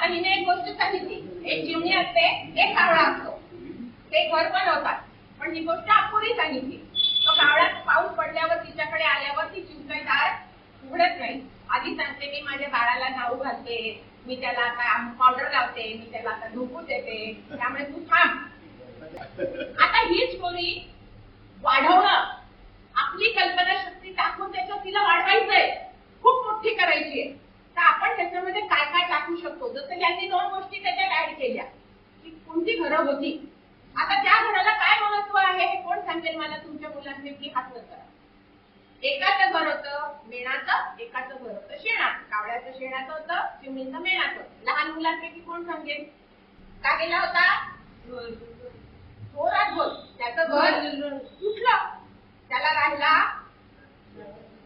आता हिने एक गोष्ट सांगितली, एक चिमणी असते, एक कावळा असतो, ते घर बनवतात. पण ही गोष्ट अपुरी सांगितली. तो कावळा पाऊस पडल्यावर तिच्याकडे आल्यावर ती चिमणी दार उघडत नाही. आधी सांगते मी माझ्या बाळाला नाऊ घालते, मी त्याला आता पावडर लावते, मी त्याला आता झोपू देते, त्यामुळे तू थांब. आता ही स्टोरी वाढवणं, आपली कल्पनाशक्ती टाकून त्याच्यात तिला वाढवायचंय, खूप मोठी करायची आहे. तर आपण त्याच्यामध्ये काय काय टाकू शकतो. जसं यांनी 2 गोष्टी त्याच्यात ऍड केल्या की कोणती घरं होती. आता त्या घराला काय महत्व आहे हे कोण सांगेल मला तुमच्या मुलांनी की हात वर करा. एकाचं घर होतं मेणाचं, एकाचं घर होतं शेणाचं. कावळ्याचं शेणाचं होतं, चिमणीचं मेणाचं. लहान मुलांपैकी कोण सांगेल का गेला होता? जोरात बोल. त्याचं घर उठलं, त्याला राहिला.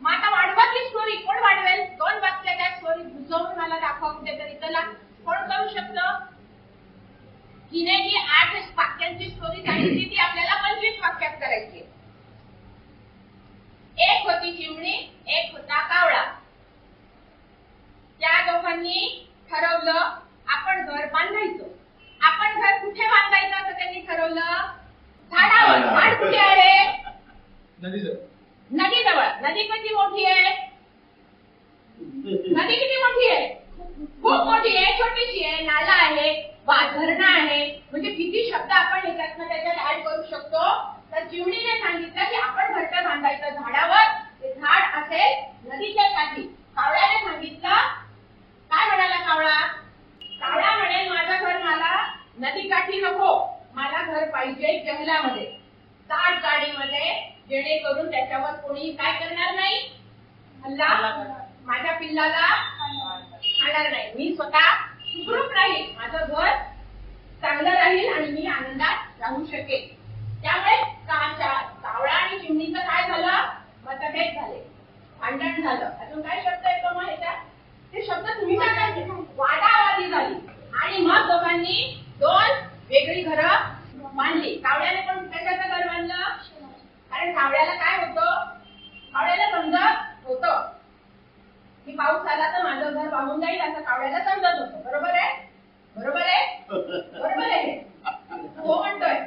मग आता वाढवा ती स्टोरी. कोण वाढवेल? 2 वाक्य त्या स्टोरी घुसवून मला दाखवा कुठेतरी. त्याला कोण करू शकतं? हिने जी 8 वाक्यांची स्टोरी सांगितली ती आपल्याला 25 वाक्यात करायची. एक होती चिमणी, एक होता कावळा. त्या दोघांनी ठरवलं आपण घर बांधायचं. आपण घर कुठे बांधायचं असं त्यांनी ठरवलं? झाडावर. झाड कुठे आहे? नदीजवळ. नदी किती मोठी आहे? नदी किती मोठी आहे? खूप मोठी आहे, छोटीशी आहे, नाला आहे, धरण आहे. म्हणजे किती शब्द आपण याच्यातनं त्याच्यात ऍड करू शकतो. तर चिमणीने सांगितलं की आपण घरटं बांधायचं झाडावर. ते झाड असेल नदीच्या काठी. कावळ्याने सांगितलं, काय म्हणाला कावळा? कावळा म्हणेल माझं घर मला नदीकाठी नको, मला घर पाहिजे जंगलामध्ये, दाट गाडीमध्ये, जेणेकरून त्याच्यावर कोणी काय करणार नाही, हल्ला माझ्या पिल्लाला खाणार नाही. मी स्वतः सुखरूप राहील, माझं घर चांगलं राहील आणि मी आनंदात राहू शकेल. त्यामुळे कावळा आणि चिमणीचं काय झालं? मतभेद झाले, भांडण झालं. अजून काय शब्द येतो मग ह्याच्यात? ते शब्द तुम्ही टाकायचे. वादावादी झाली आणि मग दोघांनी 2 वेगळी घरं बांधली. कावळ्याने पण कशाचं घर बांधलं? कारण कावळ्याला काय होतं? कावळ्याला समजत होतं की पाऊस आला तर माझं घर वाहून जाईल असं कावळ्याला समजत होतं. बरोबर आहे? बरोबर आहे? बरोबर आहे. हो म्हणतोय.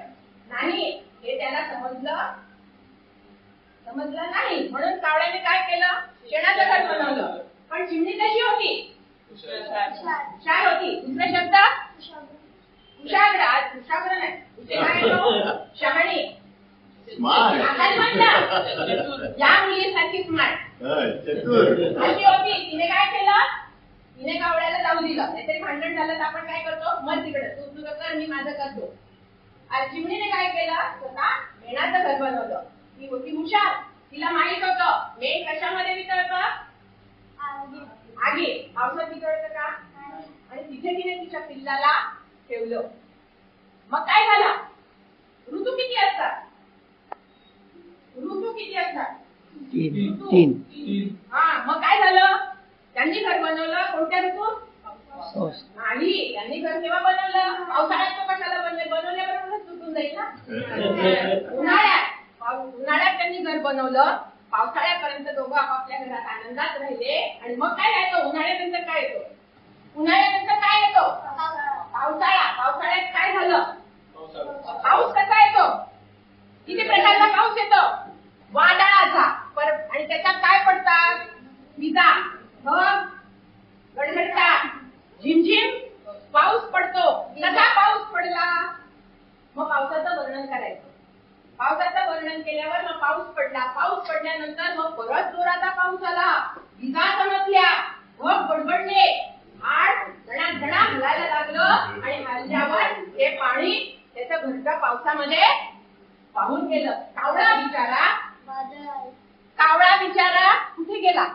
नाही, हे त्याला समजलं नाही. म्हणून कावळ्याने काय केलं? शेणाचं घर बनवलं. पण चिमणी कशी होती? हुशार होती. दुसरा शब्द कुशाग्र. आज कुशाग्र नाही, इथे काय येतो? शहाणी. या मुलीसारखी स्मार्ट अशी होती. तिने काय केलं? तिने कावळ्याला जाऊ दिलं. नाहीतरी भांडण झालं तर आपण काय करतो? मग तिकडे तू तुझं कर, मी माझं करतो. चिमणीने काय केलं? स्वतः मेणाचं घर बनवलं. ती होती हुशार. तिला माहित होतं मेण कशामध्ये वितळतं? आगी. पावसात वितळतं का? आणि तिथे तिने तिच्या पिल्लाला ठेवलं. मग काय झालं? ऋतू किती असतात? ऋतू किती असतात? 3. हा, मग काय झालं? त्यांनी घर बनवलं कोणत्या ऋतूत? नाही, त्यांनी घर केव्हा बनवलं? पावसाळ्यात. तो कशाला बनवल्याबरोबरच तुटून जाईल ना. उन्हाळ्यात त्यांनी घर बनवलं. पावसाळ्यापर्यंत दोघं आपापल्या घरात आनंदात राहिले. आणि मग काय येतो? उन्हाळ्यानंतर काय येतो? उन्हाळ्यानंतर काय येतो? पावसाळा. पावसाळ्यात काय झालं? पाऊस कसा येतो? किती प्रकारचा पाऊस येतो? वादळाचा. आणि त्याच्यात काय पडतात? विजा, ढग, गडगडतात, झिमझिम पाऊस पडतो. कसा पाऊस पडला? मग पावसाचं वर्णन करायचं. पावसाचं वर्णन केल्यावर मग पाऊस पडला. पाऊस पडल्यानंतर मग परत जोराचा पाऊस आला. विजा चमकल्या, ढग गडगडले, झाड धडाधडा हलायला लागलं. आणि हलल्यावर ते पाणी त्याचं घरच्या पावसामध्ये वाहून गेलं. कावळा बिचारा कुठे गेला?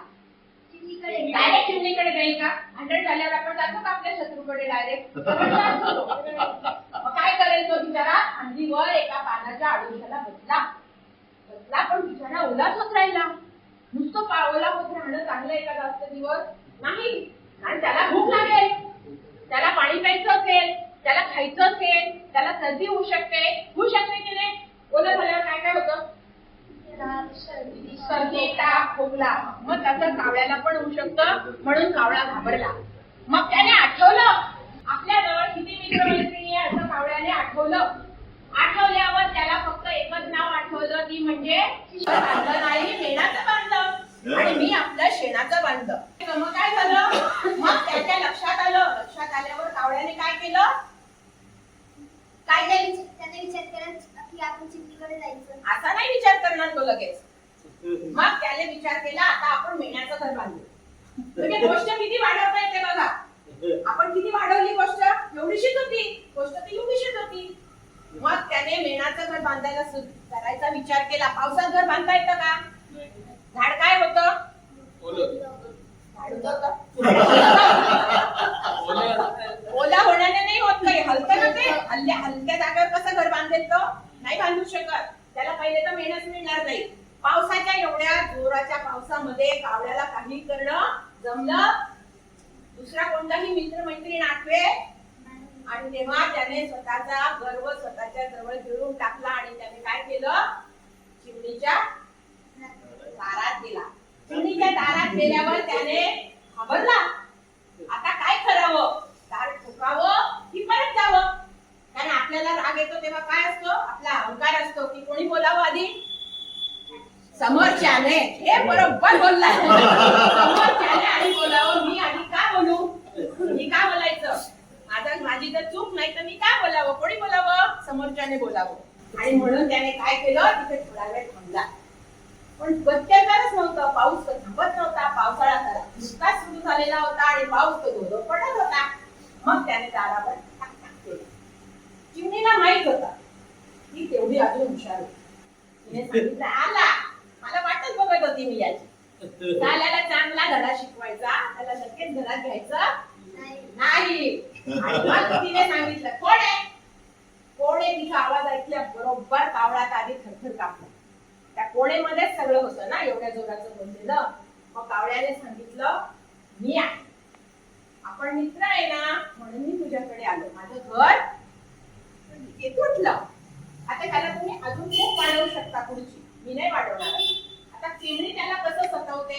डायरेक्ट चिमणीकडे जाईल का? भांडण झाल्यावर आपण जातो का आपल्या शत्रूकडे डायरेक्ट? मग काय करेल तो बिचारा? फांदीवर एका पानाच्या आडोशाला बसला. पण बिचारा ओलाच होत राहिला. नुसतं ओला होत राहणं चांगलं आहे का जास्त दिवस? नाही. आणि त्याला भूक लागेल, त्याला पाणी प्यायचं असेल, त्याला खायचं असेल, त्याला सर्दी होऊ शकते की नाही? ओलं झाल्यावर काय काय होतं? सर्दी, ताप, खोकला. मग त्याचं कावळ्याला पण होऊ शकतं. म्हणून कावळा घाबरला. मग त्याने आठवलं घर बांधलं नाही, मेणाचं बांधलं आणि मी आपलं शेणाचं बांधलं. मग काय झालं, मग त्याच्या लक्षात आल्यावर कावळ्याने काय केलं, त्याने विचार केला की आपण चिमणीकडे जायचं. असा नाही विचार करणार तो लगेच. मग त्याने विचार केला आता आपण मेण्याचं घर बांधू. म्हणजे गोष्ट किती वाढवता येते बघा. आपण किती वाढवली गोष्ट, एवढीशीच होती गोष्ट, ती एवढीशीच होती. मग त्याने मेणाचं घर बांधायला करायचा विचार केला. पावसात घर बांधता येतं का, झाड काय होतं, ओला होण्याने नाही होत, काही हलतं ना ते, हलक्या जागेवर कसं घर बांधेल तो, नाही बांधू शकत. त्याला पहिले तर मेहनत मिळणार नाही. पावसाच्या एवढ्या जोराच्या पावसामध्ये कावळ्याला काही करणं जमलं, दुसरा कोणताही मित्र मैत्रीण आठवे. आणि तेव्हा त्याने स्वतःचा गर्व स्वतःच्या जवळ गिळून टाकला आणि त्याने काय केलं, चिमणीच्या दारात गेला. चिमणीच्या दारात गेल्यावर त्याने घाबरला. आता काय करावं, दार ठोकावं की परत जावं. कारण आपल्याला राग येतो तेव्हा काय असतो, आपला अहंकार असतो की कोणी बोलावं आधी, समोरच्याने. हे बरोबर बोलला, समोरच्याने आधी बोलावं. मी आधी का बोलू, मी का बोलायचं, माझी तर चूक नाही तर मी काय बोलावं, कोणी बोलावं, समोरच्याने बोलावं. आणि म्हणून त्याने काय केलं, तिथे थोडा वेळ थांबला. पण गत्यंतरच नव्हतं, पाऊस थांबत नव्हता. पावसाळा नुकताच सुरू झालेला होता आणि पाऊस तो धो पडत होता. मग त्याने दारावर टाक केलं. चिमणीला माहित होता ती तेवढी अजून हुशार होती. तिने सांगितलं, आला, मला वाटच बघत होती मी याची. त्याला चांगला धडा शिकवायचा, त्याला लगेच घरात घ्यायचं नाही. आणि मग तिने सांगितलं, कोण आहे, कोण आहे. तिचा आवाज ऐकल्या बरोबर कावळा आधी थरथर कापला. त्या कोणेमध्येच सगळं होतं ना, एवढ्या जोराचं बोललेलं. मग कावळ्याने सांगितलं, मी आहे, आपण मित्र आहे ना, म्हणून मी तुझ्याकडे आलो. माझं घर हे तुटलं, आता त्याला तुम्ही अजून खूप वाढवू शकता पुढची, मी नाही वाढवणार. आता चिमणी त्याला कसं सतवते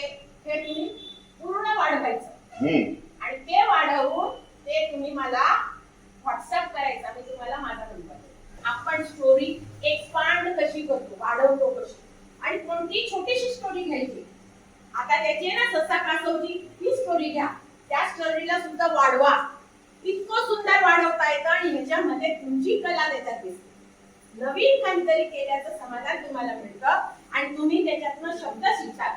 हे तुम्ही पूर्ण वाढवायचं आणि ते वाढवून ते तुम्ही मला व्हॉट्सअप करायचा, मी तुम्हाला माझा नंबर देते. आपण स्टोरी एक्सपांड कशी करतो, वाढवतो कशी, आणि कोणती छोटीशी स्टोरी घ्यायची. आता त्याची ना ससा कासवची ही स्टोरी घ्या, त्या स्टोरीला सुद्धा वाढवा. इतकं सुंदर वाढवता येतं आणि ह्याच्यामध्ये तुमची कला त्याच्यात दिसते. नवीन काहीतरी केल्याचं समाधान तुम्हाला मिळतं आणि तुम्ही त्याच्यातनं शब्द शिकतात.